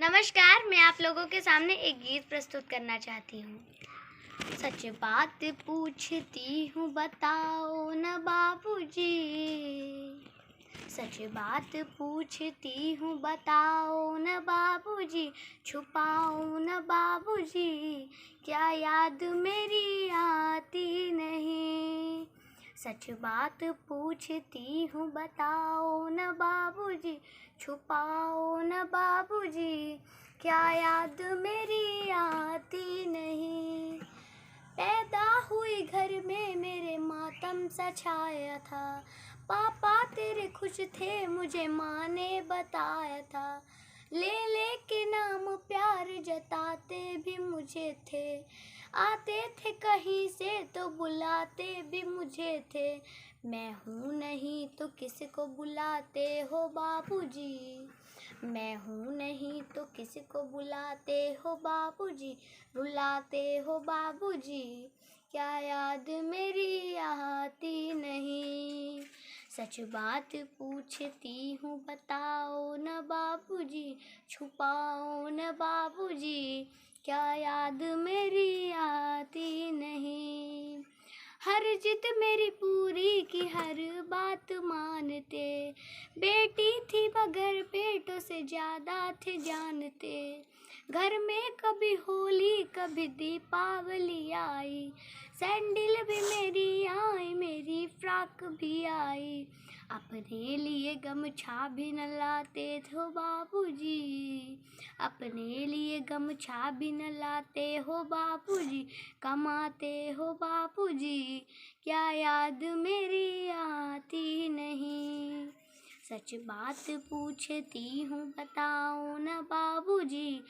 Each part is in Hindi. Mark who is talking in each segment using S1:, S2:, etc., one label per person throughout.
S1: नमस्कार, मैं आप लोगों के सामने एक गीत प्रस्तुत करना चाहती हूँ। सच बात पूछती हूँ बताओ न बाबूजी, सच बात पूछती हूँ बताओ न बाबूजी, छुपाओ न बाबूजी, क्या याद मेरी आती नहीं। सच बात पूछती हूँ बताओ न बाबूजी, छुपाओ न बाबूजी, क्या याद मेरी आती नहीं। पैदा हुई घर में मेरे मातम सा छाया था, पापा तेरे खुश थे मुझे माँ ने बताया था। ले के नाम प्यार जताते भी मुझे थे, आते थे कहीं से तो बुलाते भी मुझे थे। मैं हूँ नहीं तो किसको बुलाते हो बाबूजी, मैं हूँ नहीं तो किसको बुलाते हो बाबूजी, रुलाते हो बाबूजी, क्या याद मेरी आती नहीं। सच बात पूछती हूँ बताओ न बाबूजी, छुपाओ न बाबूजी, क्या याद मेरी आती नहीं। हर जिद मेरी पूरी की हर बात मानते, बेटी थी मगर बेटों से ज़्यादा थे जानते। घर में कभी होली कभी दीपावली आई, सैंडल भी मेरी आई मेरी फ्रॉक भी आई। अपने लिए गमछा भी न लाते थे बाबूजी, अपने लिए गमछा भी न लाते हो बाबूजी, कमाते हो बाबूजी, क्या याद मेरी आती नहीं। सच बात पूछती हूँ बताओ न बाबूजी,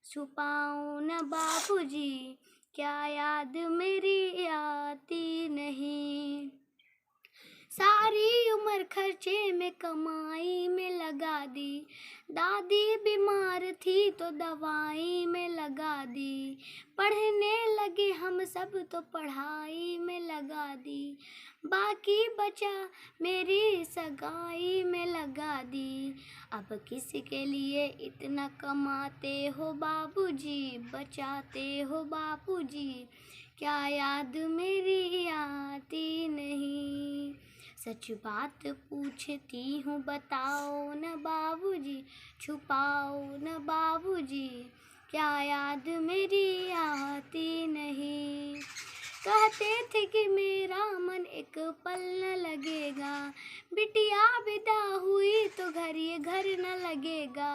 S1: छुपाओ न बाबूजी, क्या याद मेरी आती नहीं। सारी उम्र खर्चे में कमाई में लगा दी, दादी बीमार थी तो दवाई में लगा दी। पढ़ने लगे हम सब तो पढ़ाई में लगा दी, बाकी बचा मेरी सगाई में लगा दी। अब किसके लिए इतना कमाते हो बाबूजी, बचाते हो बाबूजी, क्या याद मेरी आती नहीं। सच बात पूछती हूँ बताओ न बाबूजी, छुपाओ न बाबूजी, क्या याद मेरी आती नहीं। कहते थे कि मेरा मन एक पल न लगेगा, बिटिया विदा हुई तो घर ये घर न लगेगा।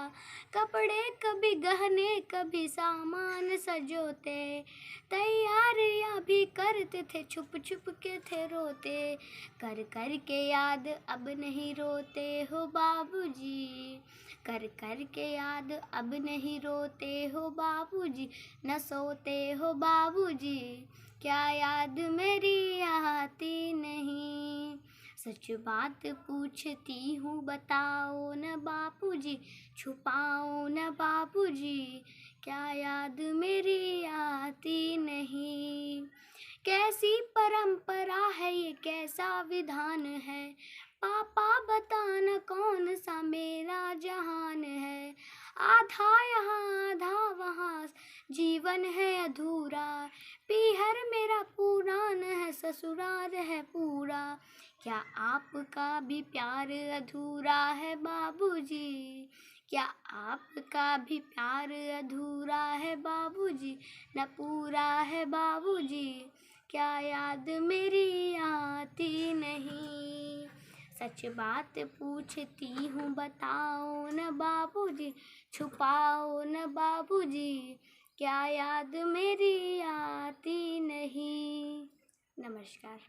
S1: कपड़े कभी गहने कभी सामान सजोते, तैयारियां भी करते थे छुप छुप के थे रोते। कर कर के याद अब नहीं रोते हो बाबूजी, कर कर के याद अब नहीं रोते हो बाबूजी, न सोते हो बाबूजी, क्या याद मेरी आती नहीं। सच बात पूछती हूँ बताओ न बाबूजी, छुपाओ न बाबूजी, क्या याद मेरी आती नहीं। कैसी परंपरा है ये कैसा विधान है, पापा बताना कौन सा मेरा जहान है। आधा यहाँ आधा वहाँ जीवन है अधूरा, पीहर मेरा पुरान है ससुराल है पूरा। क्या आपका भी प्यार अधूरा है बाबूजी, क्या आपका भी प्यार अधूरा है बाबूजी, न पूरा है बाबूजी, क्या याद मेरी आती नहीं। सच बात पूछती हूँ बताओ न बाबूजी, छुपाओ न बाबूजी, क्या याद मेरी आती नहीं। नमस्कार।